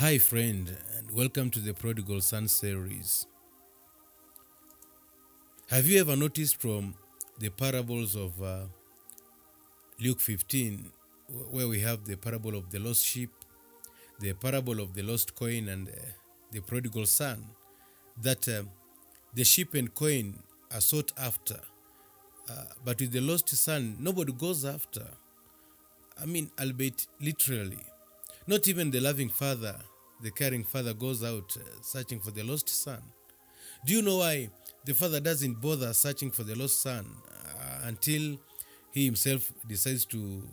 Hi, friend, and welcome to the Prodigal Son series. Have you ever noticed from the parables of Luke 15, where we have the parable of the lost sheep, the parable of the lost coin, and the prodigal son, that the sheep and coin are sought after, but with the lost son, nobody goes after? I mean, albeit literally. Not even the loving father, the caring father, goes out searching for the lost son. Do you know why the father doesn't bother searching for the lost son until he himself decides to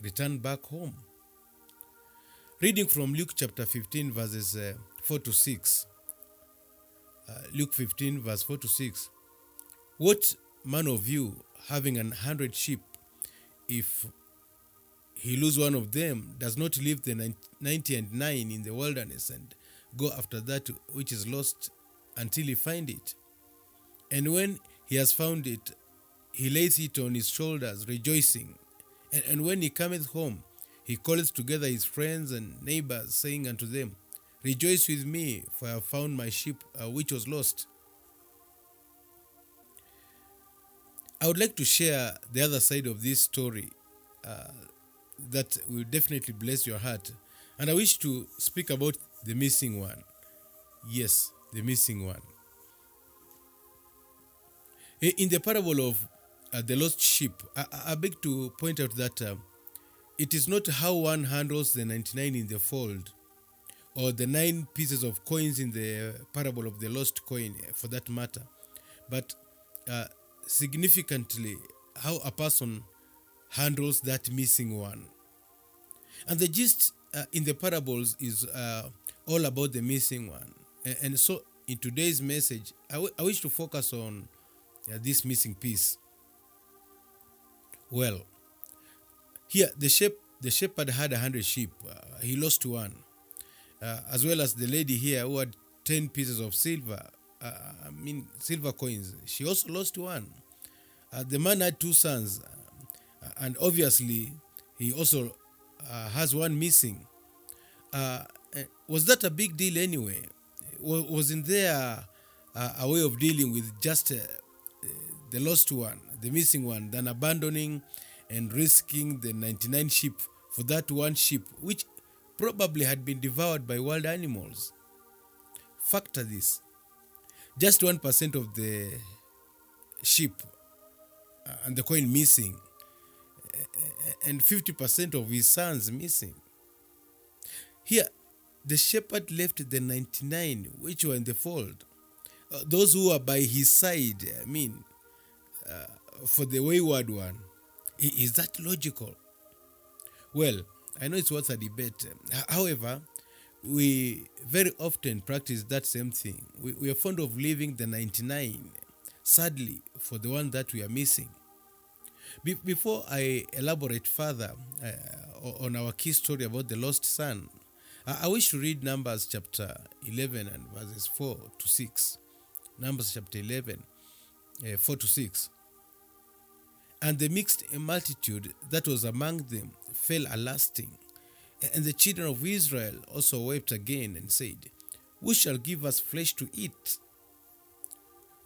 return back home? Reading from Luke chapter 15, verses 4 to 6. Luke 15, verse 4 to 6. What man of you, having 100 sheep, if he lose one of them, does not leave the 99 in the wilderness and go after that which is lost until he find it? And when he has found it, he lays it on his shoulders, rejoicing. And when he cometh home, he calleth together his friends and neighbors, saying unto them, Rejoice with me, for I have found my sheep which was lost. I would like to share the other side of this story that will definitely bless your heart. And I wish to speak about the missing one. Yes, the missing one. In the parable of the lost sheep, I beg to point out that it is not how one handles the 99 in the fold, or the 9 pieces of coins in the parable of the lost coin, for that matter, but significantly how a person handles that missing one. And the gist in the parables is all about the missing one. And so in today's message, I wish to focus on this missing piece. Well, here the shepherd had 100 sheep. He lost one, as well as the lady here who had 10 pieces of silver. Silver coins. She also lost one. The man had 2 sons, and obviously he also has one missing. Was that a big deal anyway? Wasn't there a way of dealing with just the lost one, the missing one, than abandoning and risking the 99 sheep for that one sheep, which probably had been devoured by wild animals? Factor this: just 1% of the sheep and the coin missing, and 50% of his sons missing. Here, the shepherd left the 99 which were in the fold, those who were by his side, for the wayward one. Is that logical? Well, I know it's worth a debate. However, we very often practice that same thing. We are fond of leaving the 99, sadly, for the one that we are missing. Before I elaborate further on our key story about the lost son, I wish to read Numbers chapter 11 and verses 4 to 6. Numbers chapter 11, 4 to 6. And the mixed multitude that was among them fell a lasting. And the children of Israel also wept again and said, Who shall give us flesh to eat?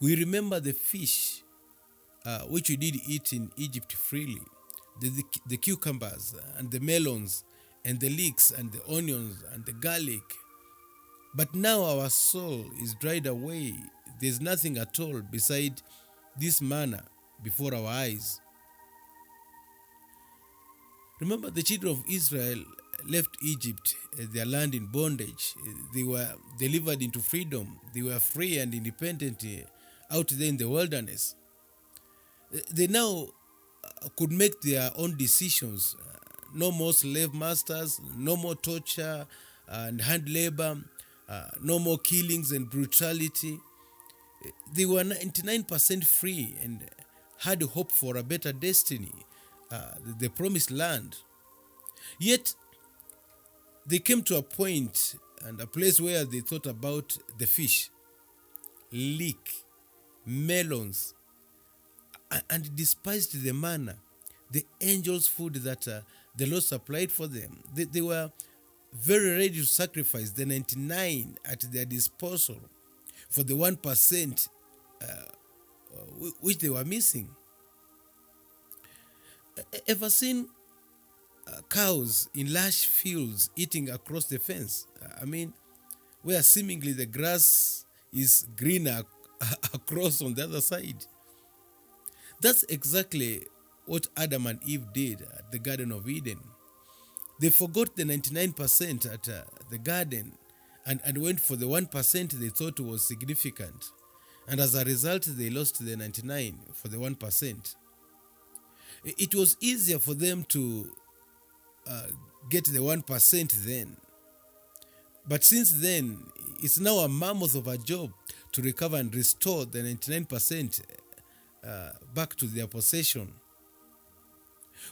We remember the fish which we did eat in Egypt freely, the cucumbers and the melons and the leeks and the onions and the garlic. But now our soul is dried away. There's nothing at all beside this manna before our eyes. Remember, the children of Israel left Egypt, their land in bondage. They were delivered into freedom. They were free and independent out there in the wilderness. They now could make their own decisions. No more slave masters, no more torture and hand labor, no more killings and brutality. They were 99% free and had hope for a better destiny, the promised land. Yet, they came to a point and a place where they thought about the fish, leek, melons, and despised the manna, the angels' food that the Lord supplied for them. They were very ready to sacrifice the 99 at their disposal for the 1% which they were missing. Ever seen cows in lush fields eating across the fence? I mean, where seemingly the grass is greener across on the other side. That's exactly what Adam and Eve did at the Garden of Eden. They forgot the 99% at the garden and went for the 1% they thought was significant. And as a result, they lost the 99 for the 1%. It was easier for them to get the 1% then. But since then, it's now a mammoth of a job to recover and restore the 99% back to their possession.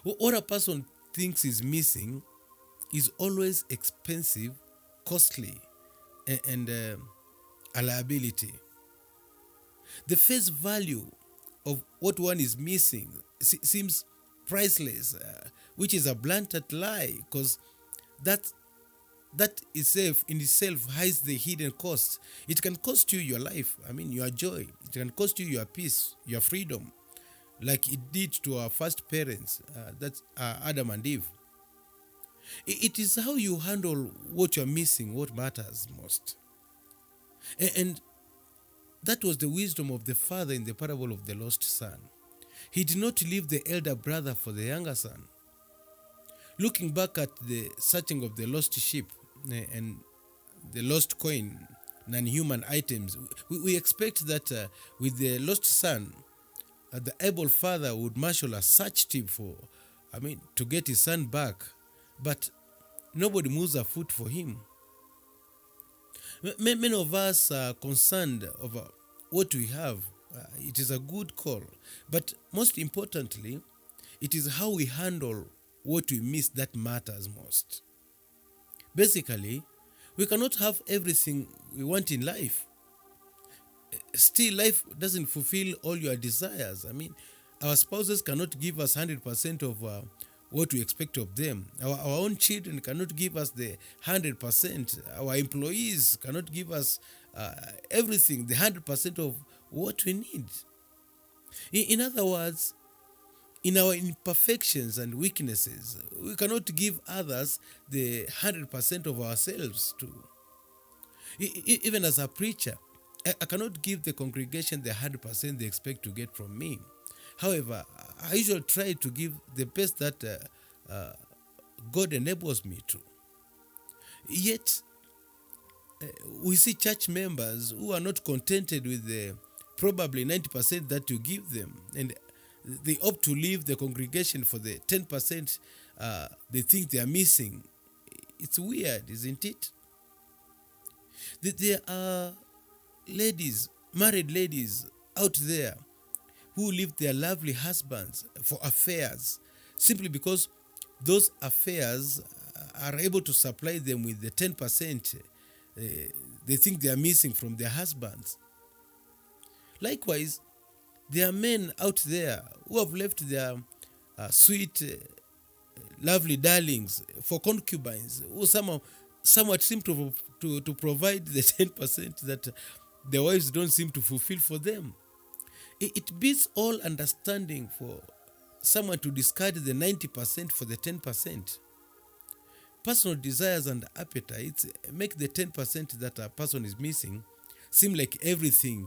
What a person thinks is missing is always expensive, costly, and a liability. The face value of what one is missing seems priceless, which is a blatant lie, because that itself in itself hides the hidden cost. It can cost you your life, your joy. It can cost you your peace, your freedom, like it did to our first parents, that's Adam and Eve. It is how you handle what you're missing, what matters most. And that was the wisdom of the father in the parable of the lost son. He did not leave the elder brother for the younger son. Looking back at the searching of the lost sheep and the lost coin, non-human items, we expect that with the lost son, the able father would marshal a search team to get his son back, but nobody moves a foot for him. Many of us are concerned over what we have. It is a good call, but most importantly, it is how we handle what we miss that matters most. Basically, we cannot have everything we want in life. Still, life doesn't fulfill all your desires. Our spouses cannot give us 100% of what we expect of them. Our own children cannot give us the 100%. Our employees cannot give us everything, the 100% of what we need. In other words, in our imperfections and weaknesses, we cannot give others the 100% of ourselves too. Even as a preacher, I cannot give the congregation the 100% they expect to get from me. However, I usually try to give the best that God enables me to. Yet, we see church members who are not contented with the probably 90% that you give them, and they opt to leave the congregation for the 10% they think they are missing. It's weird, isn't it? There are married ladies out there who leave their lovely husbands for affairs simply because those affairs are able to supply them with the 10% they think they are missing from their husbands. Likewise, there are men out there who have left their sweet, lovely darlings for concubines who somewhat seem to provide the 10% that their wives don't seem to fulfill for them. It beats all understanding for someone to discard the 90% for the 10%. Personal desires and appetites make the 10% that a person is missing seem like everything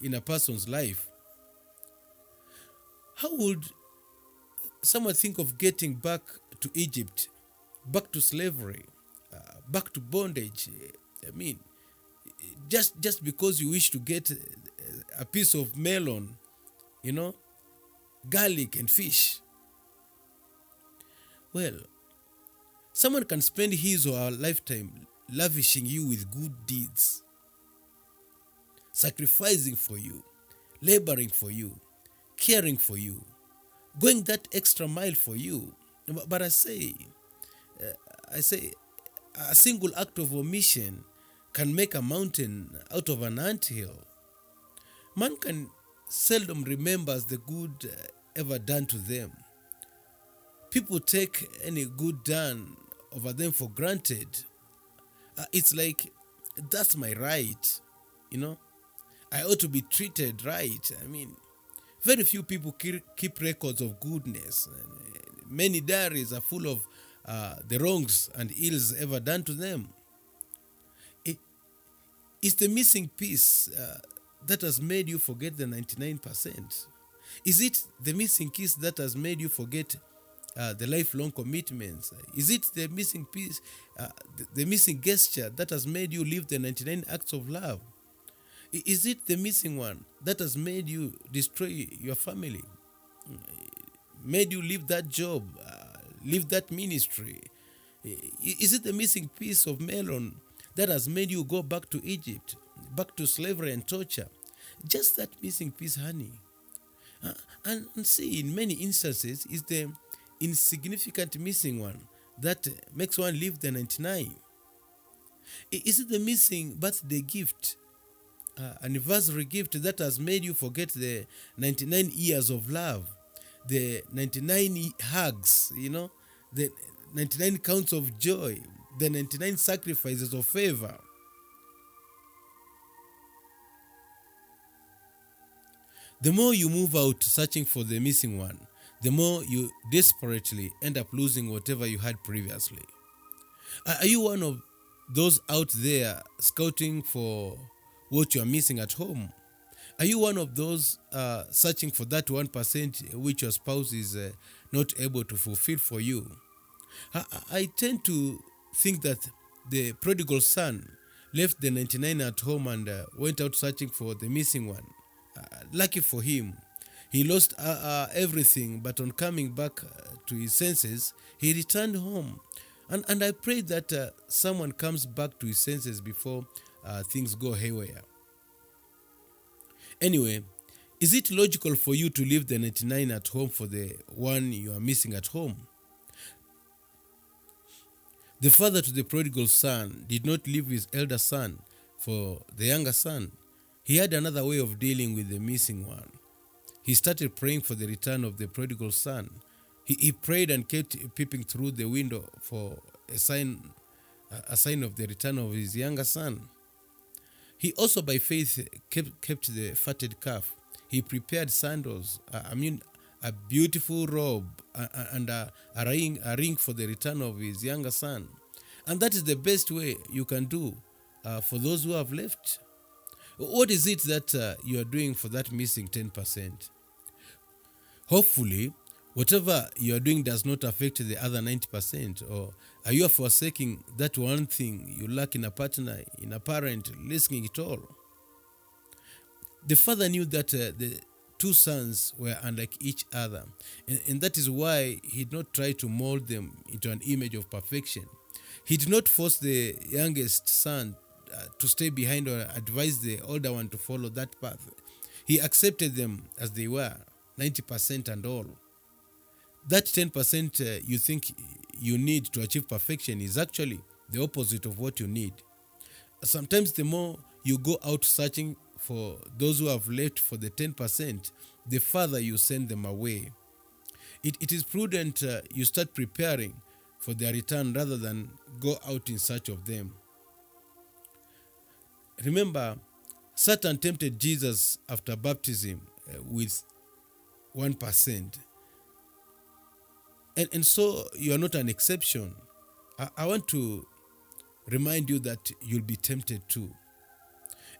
in a person's life. How would someone think of getting back to Egypt, back to slavery, back to bondage? Just because you wish to get a piece of melon, garlic and fish. Well, someone can spend his or her lifetime lavishing you with good deeds, sacrificing for you, laboring for you, caring for you, going that extra mile for you. But I say, a single act of omission can make a mountain out of an anthill. Mankind seldom remembers the good ever done to them. People take any good done over them for granted. It's like, that's my right, you know. I ought to be treated right. I mean, very few people keep records of goodness. Many diaries are full of the wrongs and ills ever done to them. It's the missing piece that has made you forget the 99%. Is it the missing piece that has made you forget the lifelong commitments? Is it the missing piece, the missing gesture that has made you live the 99 acts of love? Is it the missing one that has made you destroy your family? Made you leave that job, leave that ministry? Is it the missing piece of melon that has made you go back to Egypt, back to slavery and torture? Just that missing piece, honey. And see, in many instances, it's the insignificant missing one that makes one leave the 99. Is it the missing birthday gift, anniversary gift that has made you forget the 99 years of love, the 99 hugs, the 99 counts of joy, the 99 sacrifices of favor? The more you move out searching for the missing one, the more you desperately end up losing whatever you had previously. Are you one of those out there scouting for what you are missing at home? Are you one of those searching for that 1% which your spouse is not able to fulfill for you? I tend to think that the prodigal son left the 99 at home and went out searching for the missing one. Lucky for him, he lost everything, but on coming back to his senses, he returned home. And I pray that someone comes back to his senses before things go haywire. Anyway, is it logical for you to leave the 99 at home for the one you are missing at home? The father to the prodigal son did not leave his elder son for the younger son. He had another way of dealing with the missing one. He started praying for the return of the prodigal son. He prayed and kept peeping through the window for a sign of the return of his younger son. He also by faith kept the fatted calf. He prepared sandals, a beautiful robe and a ring for the return of his younger son. And that is the best way you can do for those who have left. What is it that you are doing for that missing 10%? Hopefully, whatever you are doing does not affect the other 90%. Or are you forsaking that one thing you lack in a partner, in a parent, risking it all? The father knew that the two sons were unlike each other, and that is why he did not try to mold them into an image of perfection. He did not force the youngest son to stay behind or advise the older one to follow that path. He accepted them as they were, 90% and all. That 10% you think you need to achieve perfection is actually the opposite of what you need. Sometimes the more you go out searching for those who have left for the 10%, the farther you send them away. It is prudent you start preparing for their return rather than go out in search of them. Remember, Satan tempted Jesus after baptism with 1%. And so you are not an exception. I want to remind you that you'll be tempted too.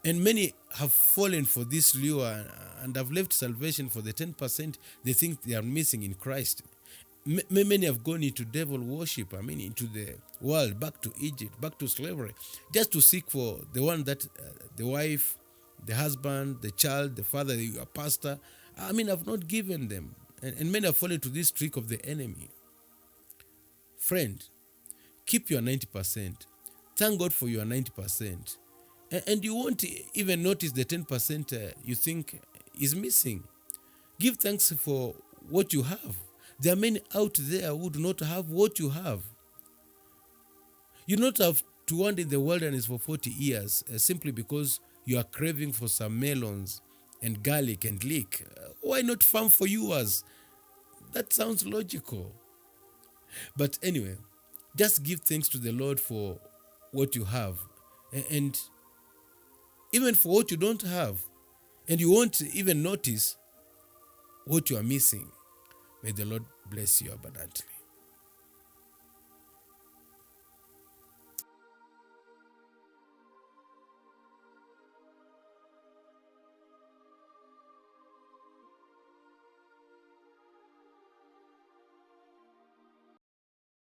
And many have fallen for this lure and have left salvation for the 10% they think they are missing in Christ. Many have gone into devil worship, into the world, back to Egypt, back to slavery, just to seek for the one that the wife, the husband, the child, the father, your pastor, have not given them. And many have fallen to this trick of the enemy. Friend, keep your 90%. Thank God for your 90%. And you won't even notice the 10% you think is missing. Give thanks for what you have. There are many out there who do not have what you have. You do not have to wander in the wilderness for 40 years simply because you are craving for some melons and garlic and leek. Why not farm for yours? That sounds logical. But anyway, Just give thanks to the Lord for what you have, and even for what you don't have, and you won't even notice what you are missing. May the Lord bless you abundantly.